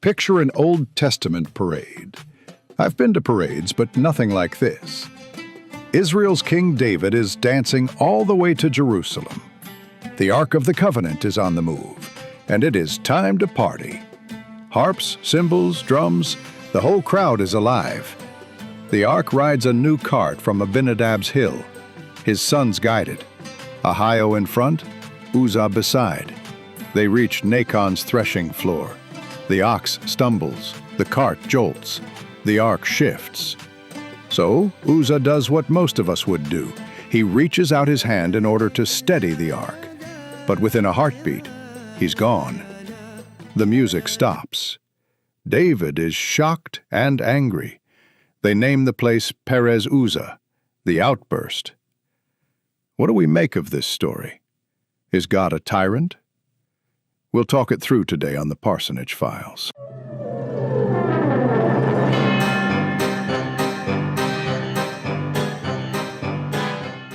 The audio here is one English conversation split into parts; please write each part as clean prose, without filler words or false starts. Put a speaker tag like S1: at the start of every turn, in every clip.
S1: Picture an Old Testament parade. I've been to parades, but nothing like this. Israel's King David is dancing all the way to Jerusalem. The Ark of the Covenant is on the move, and it is time to party. Harps, cymbals, drums, the whole crowd is alive. The Ark rides a new cart from Abinadab's hill. His sons guide it. Ahio in front, Uzzah beside. They reach Nacon's threshing floor. The ox stumbles, the cart jolts, the Ark shifts. So Uzzah does what most of us would do. He reaches out his hand in order to steady the Ark. But within a heartbeat, he's gone. The music stops. David is shocked and angry. They name the place Perez Uzzah, the outburst. What do we make of this story? Is God a tyrant? We'll talk it through today on the Parsonage Files.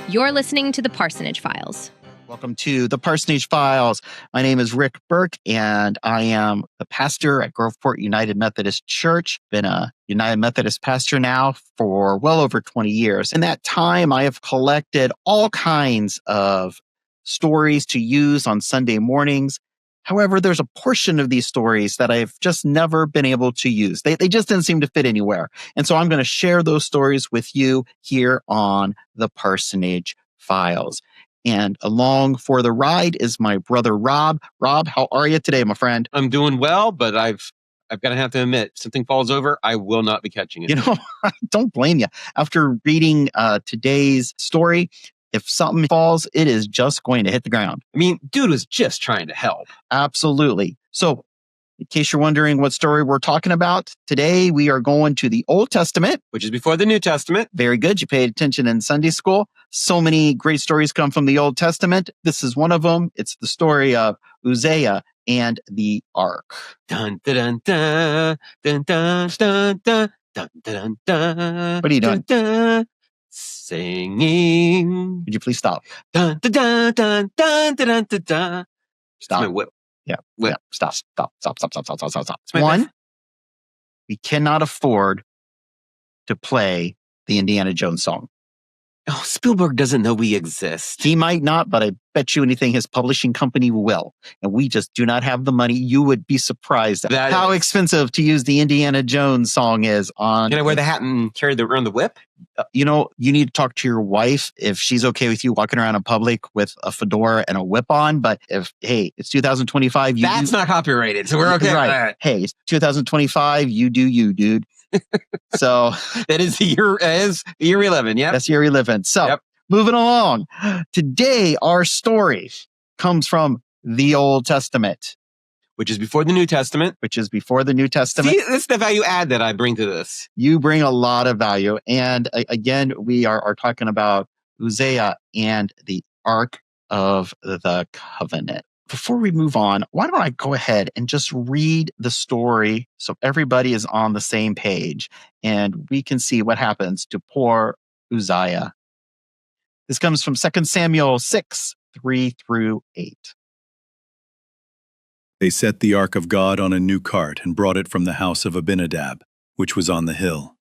S2: You're listening to the Parsonage Files.
S3: Welcome to the Parsonage Files. My name is Rick Burke, and I am the pastor at Groveport United Methodist Church. Been a United Methodist pastor now for well over 20 years. In that time, I have collected all kinds of stories to use on Sunday mornings. However, there's a portion of these stories that I've just never been able to use. They just didn't seem to fit anywhere. And so I'm going to share those stories with you here on the Parsonage Files. And along for the ride is my brother, Rob. Rob, how are you today, my friend?
S4: I'm doing well, but I've got to have to admit, something falls over, I will not be catching it.
S3: You know, I don't blame you. After reading today's story, if something falls, it is just going to hit the ground.
S4: I mean, dude was just trying to help.
S3: Absolutely. So, in case you're wondering what story we're talking about, today we are going to the Old Testament,
S4: which is before the New Testament.
S3: Very good. You paid attention in Sunday school. So many great stories come from the Old Testament. This is one of them. It's the story of Uzzah and the Ark.
S4: Dun, dun, dun, dun, dun, dun, dun, dun, dun, dun.
S3: What are you doing?
S4: Dun, dun, singing.
S3: Would you please stop?
S4: Dun, dun, dun, dun, dun, dun, dun, dun.
S3: Stop.
S4: It's my whip.
S3: Yeah.
S4: Whip.
S3: Yeah. Stop.
S4: It's my
S3: One,
S4: whip.
S3: we cannot afford to play the Indiana Jones song.
S4: Oh, Spielberg doesn't know we exist.
S3: He might not, but I bet you anything his publishing company will. And we just do not have the money. You would be surprised at how expensive to use the Indiana Jones song is on.
S4: Can I wear the hat and carry around the whip?
S3: You know, you need to talk to your wife if she's okay with you walking around in public with a fedora and a whip on. But it's 2025.
S4: That's not copyrighted, so we're okay.
S3: Right.
S4: With that.
S3: Hey, it's 2025. You do you, dude. So
S4: that is year 11. Yeah,
S3: that's year 11. So moving along. Today, our story comes from the Old Testament,
S4: which is before the New Testament.
S3: See,
S4: that's the value add that I bring to this.
S3: You bring a lot of value. And again, we are talking about Uzzah and the Ark of the Covenant. Before we move on, why don't I go ahead and just read the story so everybody is on the same page and we can see what happens to poor Uzzah. This comes from 2 Samuel 6, 3-8.
S1: They set the Ark of God on a new cart and brought it from the house of Abinadab, which was on the hill.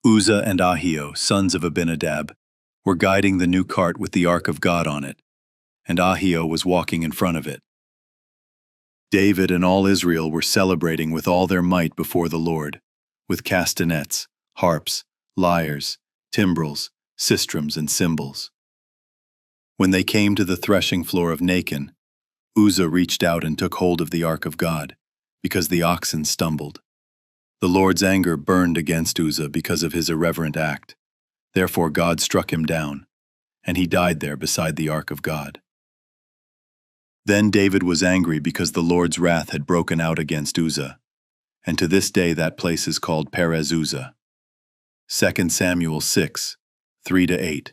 S1: Uzzah and Ahio, sons of Abinadab, were guiding the new cart with the Ark of God on it, and Ahio was walking in front of it. David and all Israel were celebrating with all their might before the Lord, with castanets, harps, lyres, timbrels, sistrums, and cymbals. When they came to the threshing floor of Nacon, Uzzah reached out and took hold of the Ark of God, because the oxen stumbled. The Lord's anger burned against Uzzah because of his irreverent act. Therefore God struck him down, and he died there beside the Ark of God. Then David was angry because the Lord's wrath had broken out against Uzzah, and to this day that place is called Perez Uzzah. 2 Samuel 6, 3-8.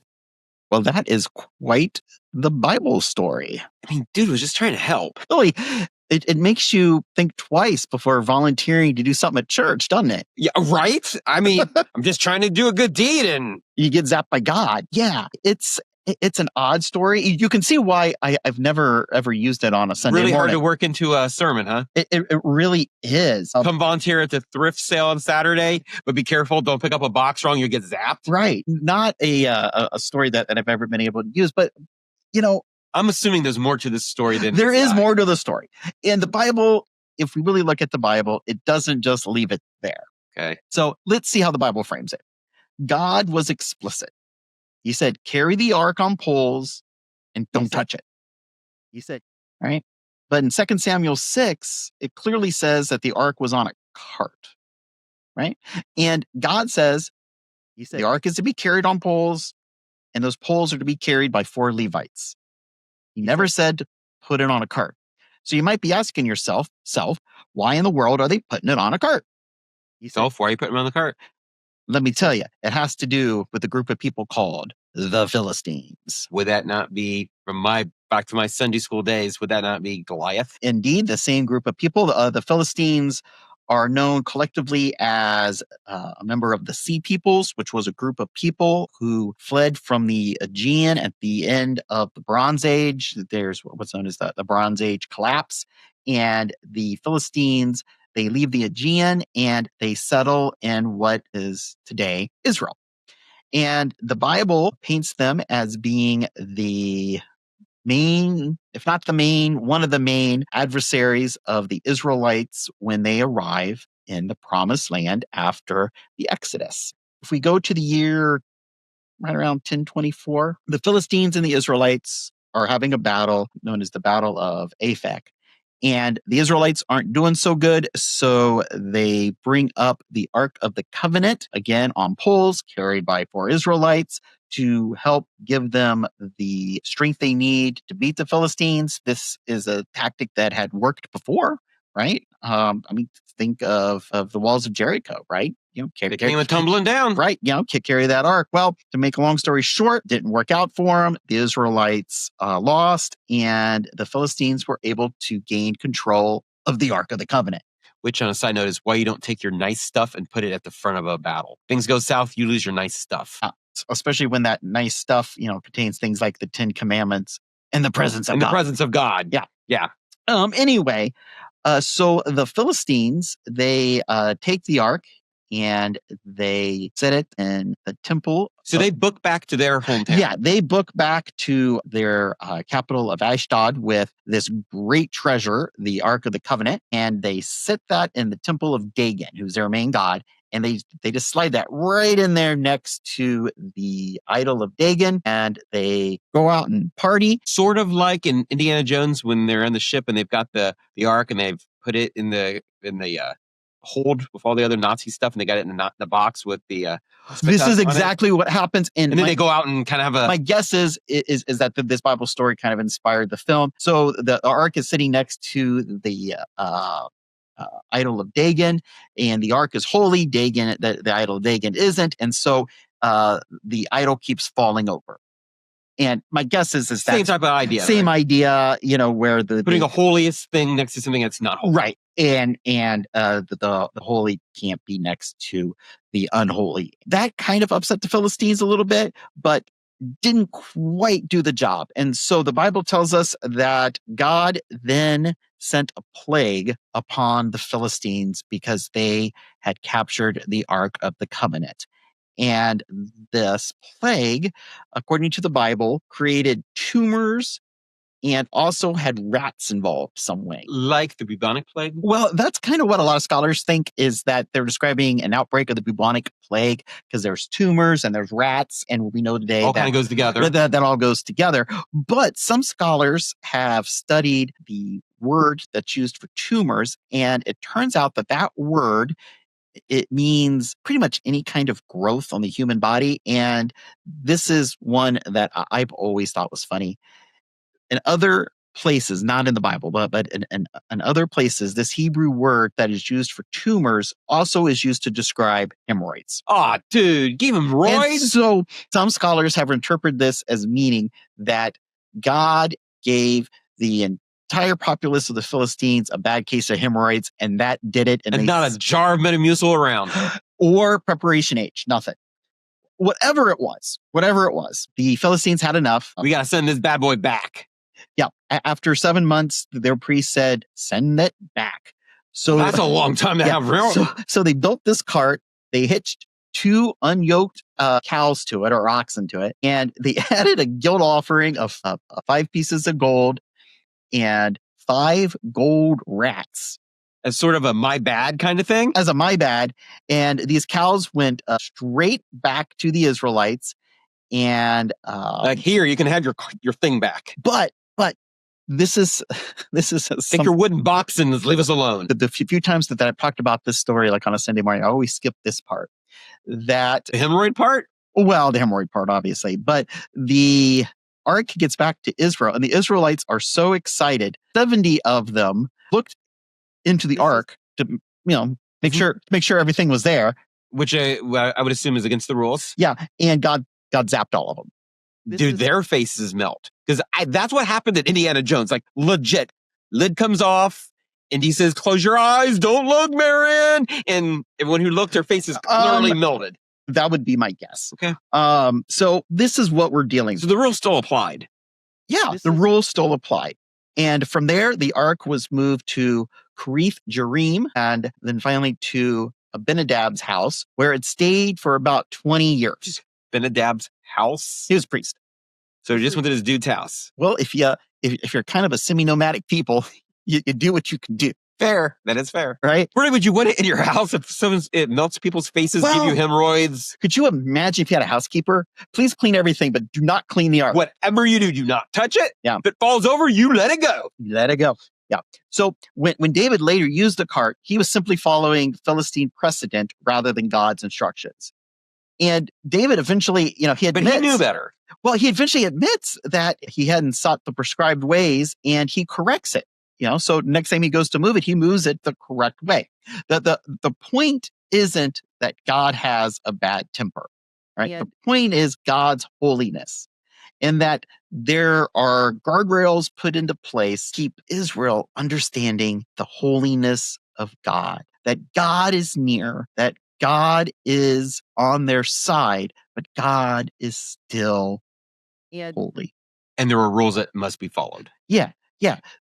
S3: Well, that is quite the Bible story.
S4: I mean, dude was just trying to help.
S3: Really, it makes you think twice before volunteering to do something at church, doesn't it?
S4: Yeah, right? I mean, I'm just trying to do a good deed and...
S3: You get zapped by God. Yeah, it's It's an odd story. You can see why I've never ever used it on a Sunday
S4: Really hard
S3: morning.
S4: to work into a sermon, huh?
S3: It really is.
S4: Come volunteer at the thrift sale on Saturday, but be careful. Don't pick up a box wrong. You get zapped.
S3: Right. Not a story that I've ever been able to use, but
S4: I'm assuming there's more to this story than
S3: there
S4: this
S3: is
S4: guy.
S3: more to the story. In the Bible, if we really look at the Bible, it doesn't just leave it there.
S4: Okay.
S3: So let's see how the Bible frames it. God was explicit. He said, carry the ark on poles and don't touch it. He said, all right. But in 2 Samuel 6, it clearly says that the ark was on a cart, right? And God says, he said, the ark is to be carried on poles, and those poles are to be carried by 4 Levites. He never said to put it on a cart. So you might be asking yourself, why in the world are they putting it on a cart?
S4: Why are you putting him on the cart?
S3: Let me tell you, it has to do with a group of people called the Philistines.
S4: Would that not be, back to my Sunday school days, would that not be Goliath?
S3: Indeed, the same group of people. The Philistines are known collectively as a member of the Sea Peoples, which was a group of people who fled from the Aegean at the end of the Bronze Age. There's what's known as the Bronze Age collapse. And the Philistines, they leave the Aegean and they settle in what is today Israel. And the Bible paints them as being the main, if not the main, one of the main adversaries of the Israelites when they arrive in the promised land after the Exodus. If we go to the year right around 1024, the Philistines and the Israelites are having a battle known as the Battle of Aphek. And the Israelites aren't doing so good, so they bring up the Ark of the Covenant, again on poles, carried by 4 Israelites, to help give them the strength they need to beat the Philistines. This is a tactic that had worked before, right? Think of the walls of Jericho, right?
S4: They came tumbling down.
S3: Right, carry that ark. Well, to make a long story short, didn't work out for them. The Israelites lost, and the Philistines were able to gain control of the Ark of the Covenant.
S4: Which, on a side note, is why you don't take your nice stuff and put it at the front of a battle. Things go south, you lose your nice stuff.
S3: Especially when that nice stuff, contains things like the 10 Commandments and the presence of God.
S4: The presence of God.
S3: Yeah. Anyway, so the Philistines, they take the ark and they set it in the temple.
S4: So they book back to their hometown.
S3: Yeah, they book back to their capital of Ashdod with this great treasure, the Ark of the Covenant, and they set that in the temple of Dagon, who's their main god. And they just slide that right in there next to the idol of Dagon, and they go out and party.
S4: Sort of like in Indiana Jones when they're on the ship and they've got the ark and they've put it in the hold with all the other Nazi stuff, and they got it in the box with the.
S3: This is exactly what happens,
S4: and then they go out and kind of have a.
S3: My guess is that this Bible story kind of inspired the film. So the ark is sitting next to the idol of Dagon, and the ark is holy. Dagon, the idol of Dagon isn't, and so the idol keeps falling over. And my guess is that
S4: same type of idea.
S3: Same idea, where
S4: putting a holiest thing next to something that's not holy.
S3: Right. And the holy can't be next to the unholy. That kind of upset the Philistines a little bit, but didn't quite do the job. And so the Bible tells us that God then sent a plague upon the Philistines because they had captured the Ark of the Covenant. And this plague, according to the Bible, created tumors and also had rats involved some way.
S4: Like the bubonic plague?
S3: Well, that's kind of what a lot of scholars think, is that they're describing an outbreak of the bubonic plague because there's tumors and there's rats, and we know today
S4: all kind of goes together.
S3: That all goes together. But some scholars have studied the word that's used for tumors, and it turns out that word, it means pretty much any kind of growth on the human body. And this is one that I've always thought was funny. In other places, not in the Bible, but in other places, this Hebrew word that is used for tumors also is used to describe hemorrhoids.
S4: Oh, dude, give him roids?
S3: And so some scholars have interpreted this as meaning that God gave the entire populace of the Philistines a bad case of hemorrhoids, and that did it.
S4: And not a jar of Metamucil around.
S3: Or Preparation H, nothing. whatever it was, the Philistines had enough.
S4: We got to send this bad boy back.
S3: Yeah. After 7 months, their priest said, send it back. So
S4: that's a long time to have real.
S3: So they built this cart. They hitched 2 unyoked cows to it, or oxen to it. And they added a guilt offering of 5 pieces of gold and 5 gold rats.
S4: As sort of a my bad kind of thing?
S3: As a my bad. And these cows went straight back to the Israelites. And
S4: like, here, you can have your thing back.
S3: But this is
S4: take your wooden box and leave us alone.
S3: The few times that I've talked about this story, like on a Sunday morning, I always skip this part. The
S4: hemorrhoid part?
S3: Well, the hemorrhoid part, obviously. But the ark gets back to Israel, and the Israelites are so excited. 70 of them looked into the ark to, make sure everything was there.
S4: Which I would assume is against the rules.
S3: Yeah, and God zapped all of them.
S4: Their faces melt. Because that's what happened at Indiana Jones. Like, legit. Lid comes off, and he says, close your eyes, don't look, Marion. And everyone who looked, their faces literally melted.
S3: That would be my guess.
S4: Okay.
S3: So this is what we're dealing with.
S4: So the rules still applied.
S3: Yeah, the rules still applied. And from there, the ark was moved to Kirith Jearim, and then finally to Abinadab's house, where it stayed for about 20 years.
S4: Abinadab's house?
S3: He was a priest.
S4: So he just went to his dude's house.
S3: Well, if you're kind of a semi-nomadic people, you do what you can do.
S4: Fair. That is fair.
S3: Right?
S4: Where would you want it in your house if it melts people's faces, give you hemorrhoids?
S3: Could you imagine if you had a housekeeper? Please clean everything, but do not clean the ark.
S4: Whatever you do not touch it.
S3: Yeah.
S4: If it falls over, you let it go.
S3: Let it go. Yeah. So when David later used the cart, he was simply following Philistine precedent rather than God's instructions. And David eventually, he admits.
S4: But he knew better.
S3: Well, he eventually admits that he hadn't sought the prescribed ways, and he corrects it. So next time he goes to move it, he moves it the correct way. The point isn't that God has a bad temper, right? Yeah. The point is God's holiness, and that there are guardrails put into place to keep Israel understanding the holiness of God, that God is near, that God is on their side, but God is still holy.
S4: And there were rules that must be followed.
S3: Yeah.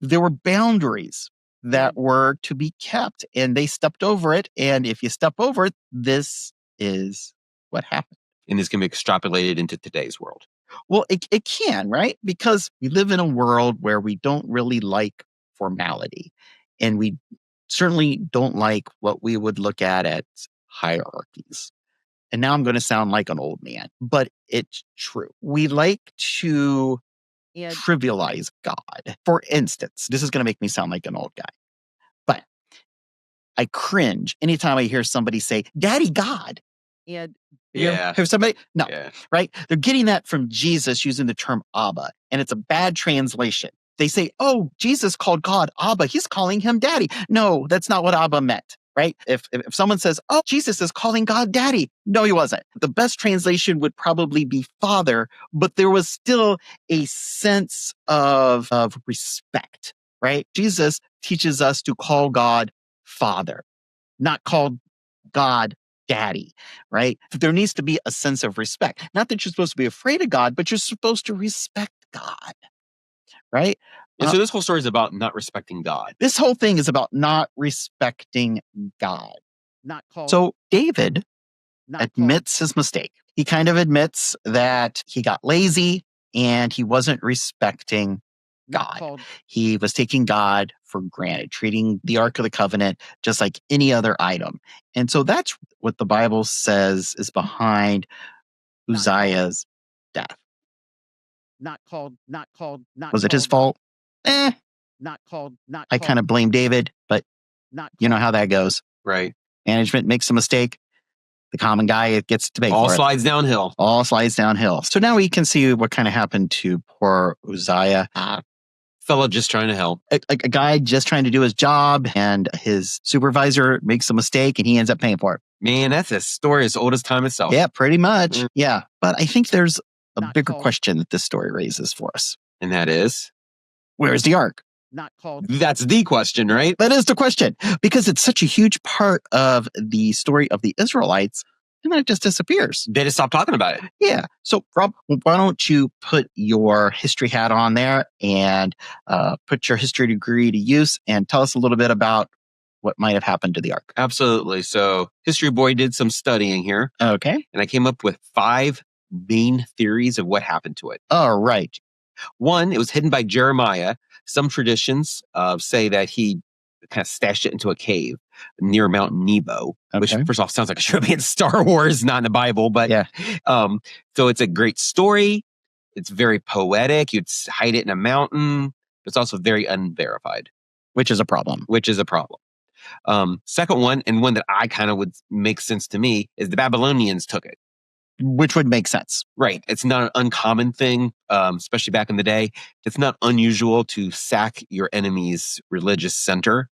S3: There were boundaries that were to be kept, and they stepped over it. And if you step over it, this is what happened.
S4: And this can be extrapolated into today's world.
S3: Well, it can, right? Because we live in a world where we don't really like formality, and we certainly don't like what we would look at hierarchies. And now I'm going to sound like an old man, but it's true. We like to trivialize God. For instance, this is going to make me sound like an old guy, but I cringe anytime I hear somebody say, Daddy God. Have somebody? No, right? They're getting that from Jesus using the term Abba, and it's a bad translation. They say, oh, Jesus called God Abba. He's calling him Daddy. No, that's not what Abba meant. Right? If someone says, oh, Jesus is calling God Daddy. No, he wasn't. The best translation would probably be Father, but there was still a sense of respect, right? Jesus teaches us to call God Father, not call God Daddy, right? There needs to be a sense of respect. Not that you're supposed to be afraid of God, but you're supposed to respect God, right?
S4: And so this whole story is about not respecting God.
S3: This whole thing is about not respecting God. So David admits his mistake. He kind of admits that he got lazy and he wasn't respecting God. He was taking God for granted, treating the Ark of the Covenant just like any other item. And so that's what the Bible says is behind Uzziah's death. Was it his fault? I kind of blame David, but you know how that goes.
S4: Right.
S3: Management makes a mistake. The common guy gets to pay for it.
S4: All slides downhill.
S3: All slides downhill. So now we can see what kind of happened to poor Uzziah.
S4: Fellow just trying to help.
S3: A guy just trying to do his job, and his supervisor makes a mistake, and he ends up paying for it.
S4: Man, that's a story as old as time itself.
S3: Yeah, pretty much. Yeah. But I think there's a bigger question that this story raises for us.
S4: And that is?
S3: Where's the ark?
S4: That's the question, right?
S3: That is the question. Because it's such a huge part of the story of the Israelites. And then it just disappears.
S4: They just stopped talking about it.
S3: Yeah. So, Rob, why don't you put your history hat on there and put your history degree to use and tell us a little bit about what might have happened to the Ark.
S4: Absolutely. So History Boy did some studying here.
S3: Okay.
S4: And I came up with 5 main theories of what happened to it.
S3: All right.
S4: 1, it was hidden by Jeremiah. Some traditions say that he kind of stashed it into a cave near Mount Nebo, which first off sounds like it should be in Star Wars, not in the Bible. But
S3: yeah.
S4: So it's a great story. It's very poetic. You'd hide it in a mountain. It's also very unverified.
S3: Which is a problem.
S4: Second one, and one that I kind of would make sense to me, is the Babylonians took it.
S3: Which would make sense.
S4: Right. It's not an uncommon thing, especially back in the day. It's not unusual to sack your enemy's religious center,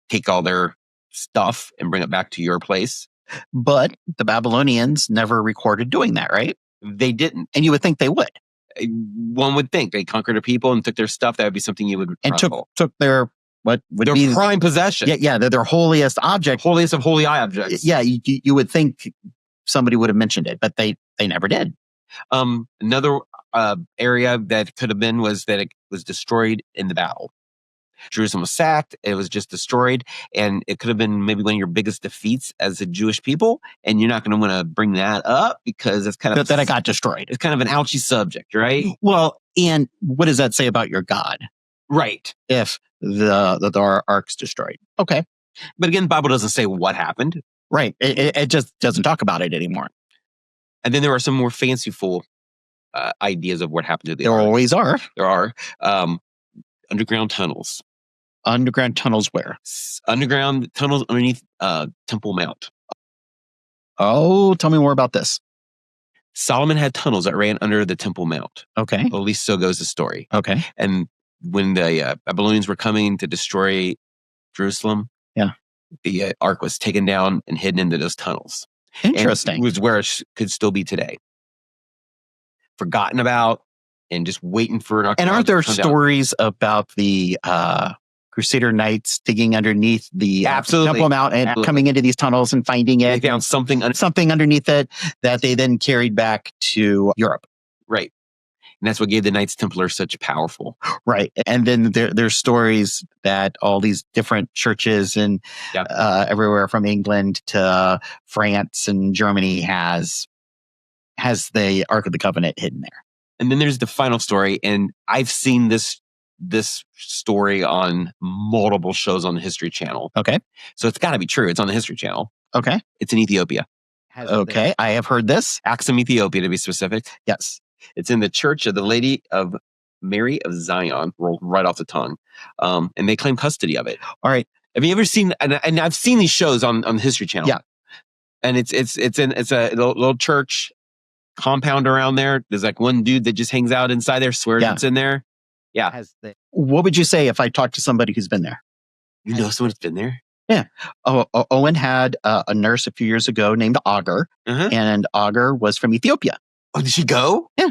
S4: take all their stuff, and bring it back to your place.
S3: But the Babylonians never recorded doing that, right?
S4: They didn't.
S3: And you would think they would.
S4: One would think they conquered a people and took their stuff. That would be something you would
S3: and took their what would
S4: their
S3: be
S4: prime possession.
S3: Yeah, their holiest object,
S4: holiest of holy objects.
S3: Yeah, you would think somebody would have mentioned it, but they never did.
S4: Another area that could have been was that it was destroyed in the battle. Jerusalem was sacked. It was just destroyed. And it could have been maybe one of your biggest defeats as a Jewish people. And you're not going to want to bring that up because it's kind of...
S3: That it got destroyed.
S4: It's kind of an ouchy subject, right?
S3: Well, and what does that say about your God?
S4: Right.
S3: If the ark's destroyed. Okay.
S4: But again, the Bible doesn't say what happened.
S3: Right. It just doesn't talk about it anymore.
S4: And then there are some more fanciful ideas of what happened to the
S3: There
S4: ark.
S3: always are.
S4: There are. Underground tunnels.
S3: Underground tunnels where?
S4: Underground tunnels underneath Temple Mount.
S3: Oh, tell me more about this.
S4: Solomon had tunnels that ran under the Temple Mount.
S3: Okay.
S4: Well, at least so goes the story.
S3: Okay.
S4: And when the Babylonians were coming to destroy Jerusalem, the ark was taken down and hidden into those tunnels.
S3: Interesting.
S4: And it was where it could still be today. Forgotten about and just waiting for an ark.
S3: And aren't there stories about the Crusader Knights digging underneath the Temple Mount and coming into these tunnels and finding it?
S4: They found something
S3: underneath it that they then carried back to Europe.
S4: Right. And that's what gave the Knights Templar such powerful.
S3: Right. And then there's stories that all these different churches and everywhere from England to France and Germany has the Ark of the Covenant hidden there.
S4: And then there's the final story. And I've seen this story on multiple shows on the History Channel.
S3: Okay.
S4: So it's got to be true. It's on the History Channel.
S3: Okay.
S4: It's in Ethiopia.
S3: Okay. I have heard this.
S4: Axum, Ethiopia, to be specific.
S3: Yes.
S4: It's in the Church of the Lady of Mary of Zion, rolled right off the tongue. And they claim custody of it.
S3: All right.
S4: Have you ever seen, and I've seen these shows on the History Channel.
S3: Yeah.
S4: And it's a little church compound around there. There's like one dude that just hangs out inside there, swears it's in there. Yeah.
S3: What would you say if I talked to somebody who's been there?
S4: You know someone who's been there?
S3: Yeah. Owen had a nurse a few years ago named Augur, and Augur was from Ethiopia.
S4: Oh, did she go?
S3: Yeah.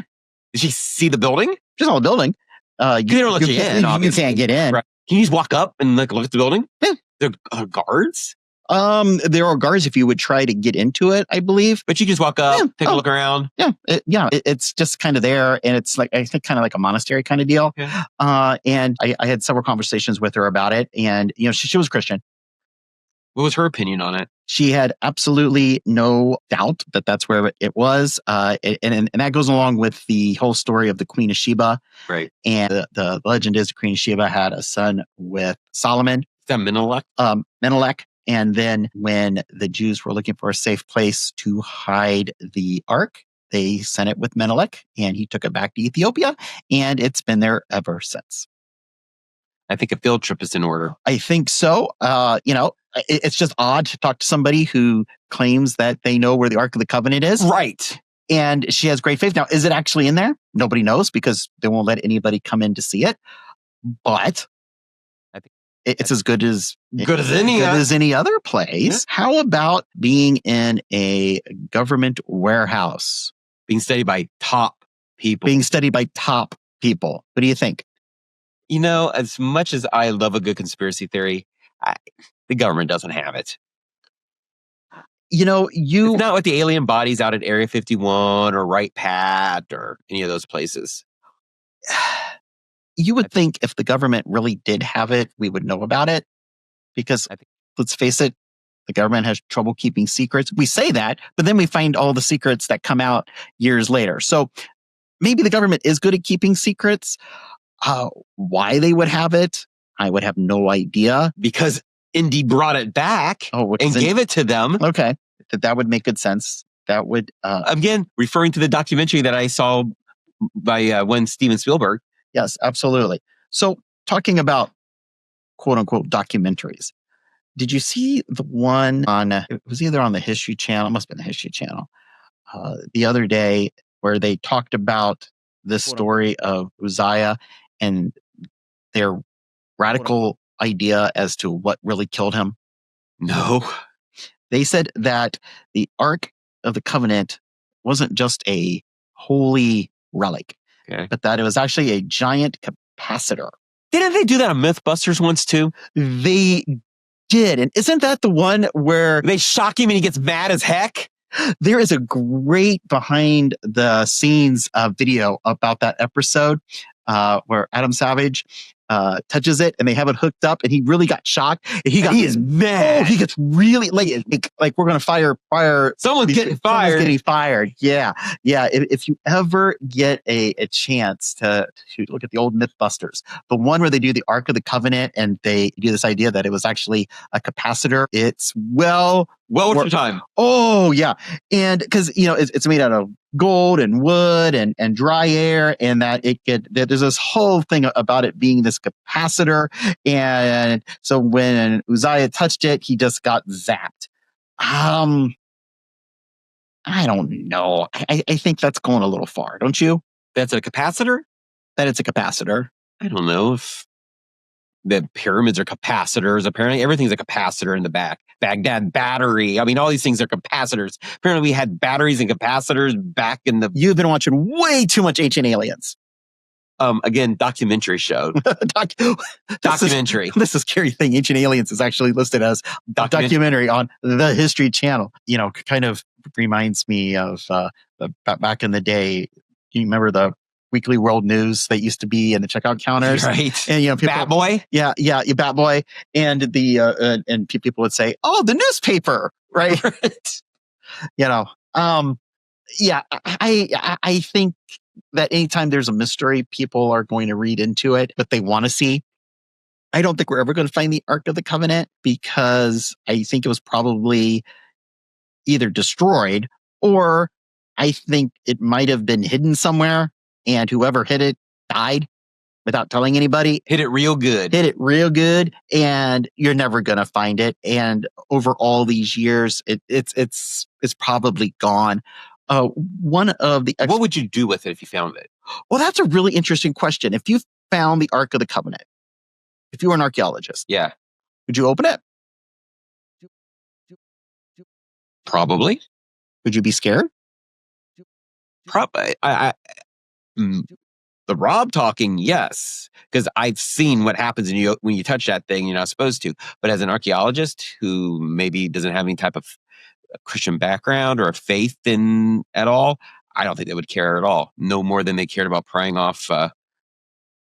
S4: Did she see the building?
S3: Just all the building.
S4: They don't let you in, obviously.
S3: You can't get in.
S4: Right. Can you just walk up and look at the building?
S3: Yeah.
S4: There are guards?
S3: There are guards if you would try to get into it, I believe.
S4: But you just walk up, take a look around.
S3: Yeah. It's just kind of there. And it's like, I think kind of like a monastery kind of deal.
S4: Yeah.
S3: And I had several conversations with her about it. And, she was Christian.
S4: What was her opinion on it?
S3: She had absolutely no doubt that that's where it was. And that goes along with the whole story of the Queen of Sheba.
S4: Right.
S3: And the legend is the Queen of Sheba had a son with Solomon. Is
S4: that Menelik?
S3: Menelik. And then when the Jews were looking for a safe place to hide the ark, they sent it with Menelik, and he took it back to Ethiopia, and it's been there ever since.
S4: I think a field trip is in order.
S3: I think so. It's just odd to talk to somebody who claims that they know where the Ark of the Covenant is.
S4: Right.
S3: And she has great faith. Now, is it actually in there? Nobody knows because they won't let anybody come in to see it. But I think it's as good as any other place. Yeah. How about being in a government warehouse?
S4: Being studied by top people.
S3: What do you think?
S4: As much as I love a good conspiracy theory, the government doesn't have it. It's not with the alien bodies out at Area 51 or Wright Pat or any of those places.
S3: You would think if the government really did have it, we would know about it. Because let's face it, the government has trouble keeping secrets. We say that, but then we find all the secrets that come out years later. So maybe the government is good at keeping secrets. Why they would have it, I would have no idea.
S4: Because Indy brought it back and gave it to them.
S3: Okay. That would make good sense. That would...
S4: Again, referring to the documentary that I saw by Steven Spielberg.
S3: Yes, absolutely. So talking about quote unquote documentaries, did you see the one on, it was either on the History Channel, it must have been the History Channel, the other day where they talked about this story of Uzzah and their radical idea as to what really killed him?
S4: No.
S3: They said that the Ark of the Covenant wasn't just a holy relic, but that it was actually a giant capacitor.
S4: Didn't they do that on Mythbusters once too?
S3: They did. And isn't that the one where
S4: they shock him and he gets mad as heck?
S3: There is a great behind the scenes video about that episode where Adam Savage touches it and they have it hooked up and he really got shocked. And he is mad. Oh, he gets really like we're going to fire.
S4: Someone's getting fired.
S3: Yeah. Yeah. If you ever get a chance to look at the old Mythbusters, the one where they do the Ark of the Covenant and they do this idea that it was actually a capacitor. It's well
S4: worth your time.
S3: Oh yeah. And because, it's made out of gold and wood and dry air, and that there's this whole thing about it being this capacitor. And so when Uzzah touched it, he just got zapped. I don't know. I think that's going a little far, don't you?
S4: That's a capacitor?
S3: That it's a capacitor.
S4: I don't know if the pyramids are capacitors. Apparently everything's a capacitor in the back. Baghdad battery. I mean, all these things are capacitors. Apparently we had batteries and capacitors back in the...
S3: You've been watching way too much Ancient Aliens.
S4: Again, documentary show. Documentary.
S3: This is a scary thing. Ancient Aliens is actually listed as documentary on the History Channel. Kind of reminds me of back in the day. You remember the Weekly World News that used to be in the checkout counters,
S4: right?
S3: And
S4: people, Bat Boy,
S3: yeah, you Bat Boy, and the and people would say, "Oh, the newspaper," right? Yeah. I think that anytime there's a mystery, people are going to read into it, but they want to see. I don't think we're ever going to find the Ark of the Covenant because I think it was probably either destroyed or I think it might have been hidden somewhere. And whoever hit it died without telling anybody.
S4: Hit it real good.
S3: And you're never going to find it. And over all these years, it's probably gone. One of the...
S4: What would you do with it if you found it?
S3: Well, that's a really interesting question. If you found the Ark of the Covenant, if you were an archaeologist, would you open it?
S4: Probably.
S3: Would you be scared?
S4: Probably. The Rob talking, yes, because I've seen what happens when you touch that thing you're not supposed to. But as an archaeologist who maybe doesn't have any type of Christian background or faith in at all, I don't think they would care at all. No more than they cared about prying off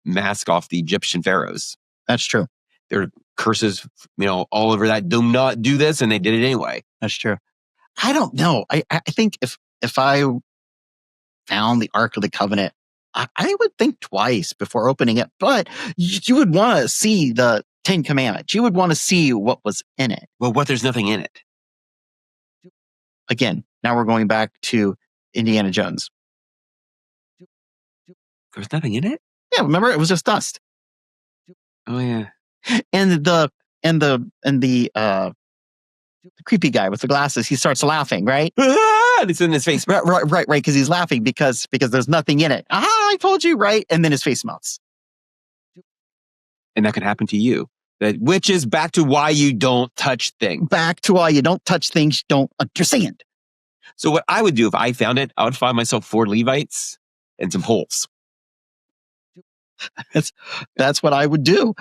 S4: mask off the Egyptian pharaohs.
S3: That's true.
S4: There are curses, all over that. Do not do this, and they did it anyway.
S3: That's true. I don't know. I think if I found the Ark of the Covenant, I would think twice before opening it, but you would want to see the 10 Commandments. You would want to see what was in it.
S4: Well, there's nothing in it.
S3: Again, now we're going back to Indiana Jones.
S4: There's nothing in it?
S3: Yeah, remember it was just dust.
S4: Oh yeah.
S3: And the creepy guy with the glasses, he starts laughing, right?
S4: It's in his face.
S3: Right, because he's laughing because there's nothing in it. I told you, right? And then his face melts.
S4: And that could happen to you. Which is back to why you don't touch things.
S3: Back to why you don't touch things you don't understand.
S4: So what I would do if I found it, I would find myself 4 Levites and some holes.
S3: That's what I would do.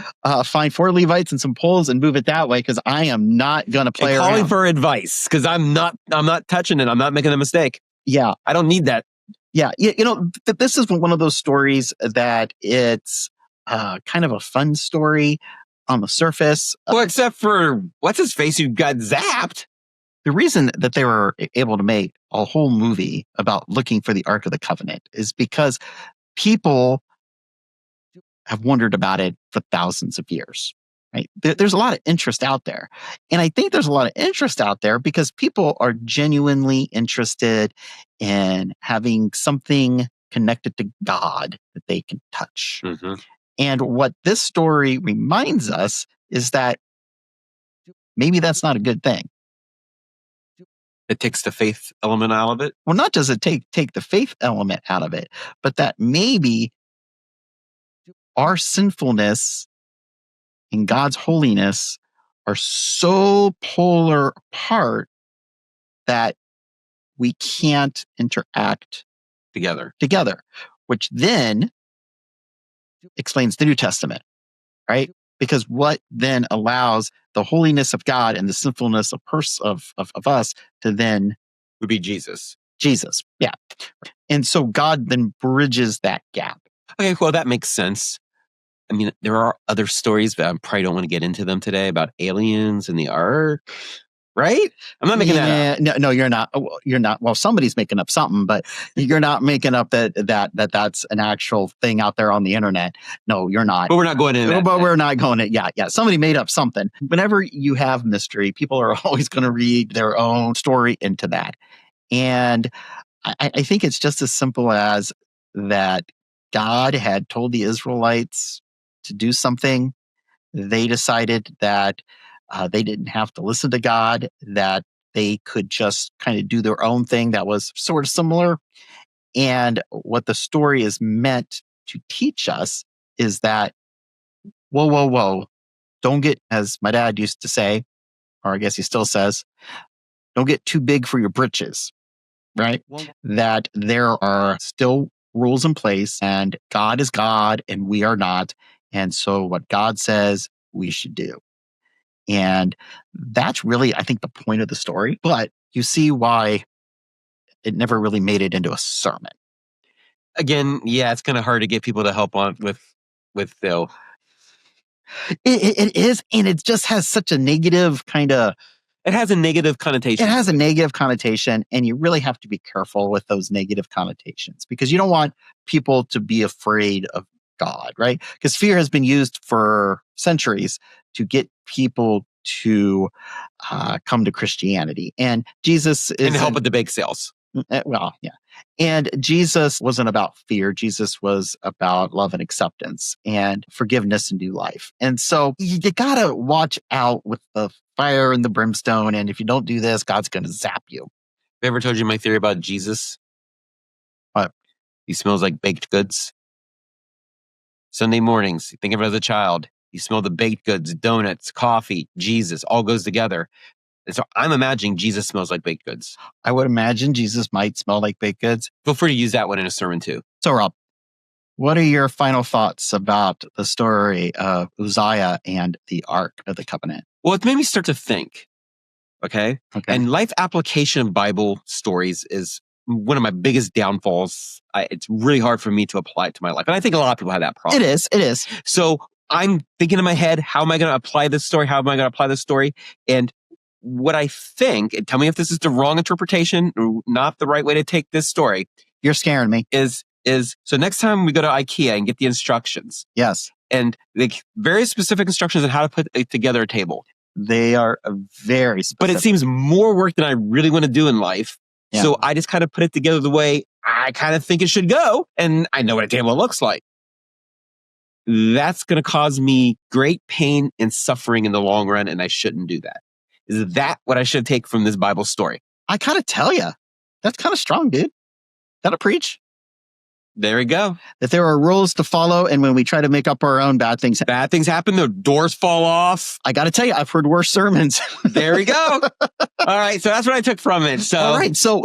S3: Find 4 Levites and some poles and move it that way, because I am not going to play
S4: And calling
S3: around.
S4: for advice because I'm not touching it. I'm not making a mistake.
S3: Yeah.
S4: I don't need that.
S3: Yeah. This is one of those stories that it's kind of a fun story on the surface.
S4: Well, except for what's his face who got zapped.
S3: The reason that they were able to make a whole movie about looking for the Ark of the Covenant is because people have wondered about it for thousands of years. Right? There's a lot of interest out there. And I think there's a lot of interest out there because people are genuinely interested in having something connected to God that they can touch.
S4: Mm-hmm.
S3: And what this story reminds us is that maybe that's not a good thing.
S4: It takes the faith element out of it.
S3: Well, not does it take the faith element out of it, but that maybe our sinfulness and God's holiness are so polar apart that we can't interact
S4: Together,
S3: which then explains the New Testament, right? Because what then allows the holiness of God and the sinfulness of us to then
S4: would be Jesus.
S3: Yeah. And so God then bridges that gap.
S4: Okay, well, that makes sense. I mean, there are other stories, but I probably don't want to get into them today about aliens and the Ark, right? I'm not making that up.
S3: No, you're not. You're not. Well, somebody's making up something, but you're not making up that's an actual thing out there on the internet. No, you're not.
S4: But we're not going into that.
S3: But we're not going to. Yeah. Somebody made up something. Whenever you have mystery, people are always going to read their own story into that. And I think it's just as simple as that God had told the Israelites to do something. They decided that they didn't have to listen to God, that they could just kind of do their own thing that was sort of similar. And what the story is meant to teach us is that, whoa. Don't get, as my dad used to say, or I guess he still says, don't get too big for your britches, right? That there are still rules in place and God is God and we are not. And so what God says we should do. And that's really, I think, the point of the story. But you see why it never really made it into a sermon.
S4: Again, yeah, it's kind of hard to get people to help on with Phil.
S3: It is, and it just has such a negative kind of...
S4: It has a negative connotation.
S3: It has a negative connotation, and you really have to be careful with those negative connotations because you don't want people to be afraid of God, right? Because fear has been used for centuries to get people to come to Christianity. And Jesus is...
S4: And help with the bake sales.
S3: Well, yeah. And Jesus wasn't about fear. Jesus was about love and acceptance and forgiveness and new life. And so you got to watch out with the fire and the brimstone. And if you don't do this, God's going to zap you.
S4: Have I ever told you my theory about Jesus?
S3: What?
S4: He smells like baked goods. Sunday mornings, think of it as a child. You smell the baked goods, donuts, coffee, Jesus, all goes together. And so I'm imagining Jesus smells like baked goods.
S3: I would imagine Jesus might smell like baked goods.
S4: Feel free to use that one in a sermon too.
S3: So, Rob, what are your final thoughts about the story of Uzzah and the Ark of the Covenant?
S4: Well, it made me start to think. Okay. And life application of Bible stories is one of my biggest downfalls. It's really hard for me to apply it to my life. And I think a lot of people have that problem.
S3: It is.
S4: So I'm thinking in my head, how am I going to apply this story? And what I think, and tell me if this is the wrong interpretation or not the right way to take this story.
S3: You're scaring me.
S4: Is so next time we go to IKEA and get the instructions.
S3: Yes.
S4: And the very specific instructions on how to put together a table.
S3: They are very specific.
S4: But it seems more work than I really want to do in life. Yeah. So I just kind of put it together the way I kind of think it should go. And I know what a table looks like. That's going to cause me great pain and suffering in the long run. And I shouldn't do that. Is that what I should take from this Bible story?
S3: I kind of tell you. That's kind of strong, dude. That'll preach.
S4: There we go.
S3: That there are rules to follow, and when we try to make up our own, bad things happen.
S4: Bad things happen. The doors fall off.
S3: I got to tell you, I've heard worse sermons.
S4: There we go. All right. So that's what I took from it. So,
S3: all right. So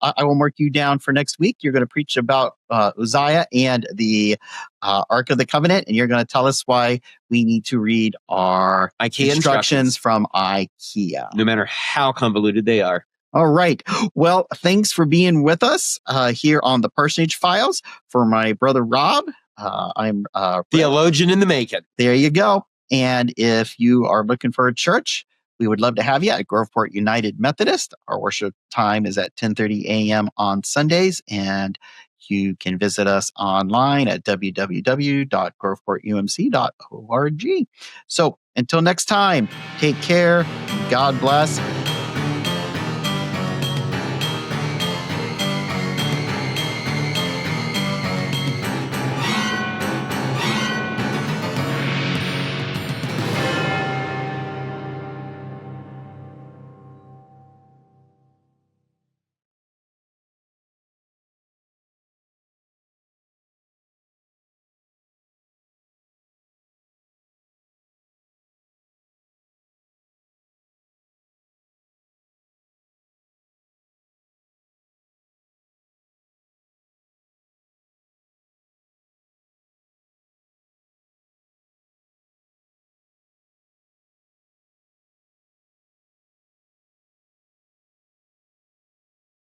S3: I will mark you down for next week. You're going to preach about Uzzah and the Ark of the Covenant, and you're going to tell us why we need to read our
S4: IKEA
S3: instructions from IKEA.
S4: No matter how convoluted they are.
S3: All right. Well, thanks for being with us here on the Parsonage Files. For my brother Rob, I'm
S4: Theologian in the making.
S3: There you go. And if you are looking for a church, we would love to have you at Groveport United Methodist. Our worship time is at 10:30 a.m. on Sundays, and you can visit us online at www.groveportumc.org. So until next time, take care. God bless.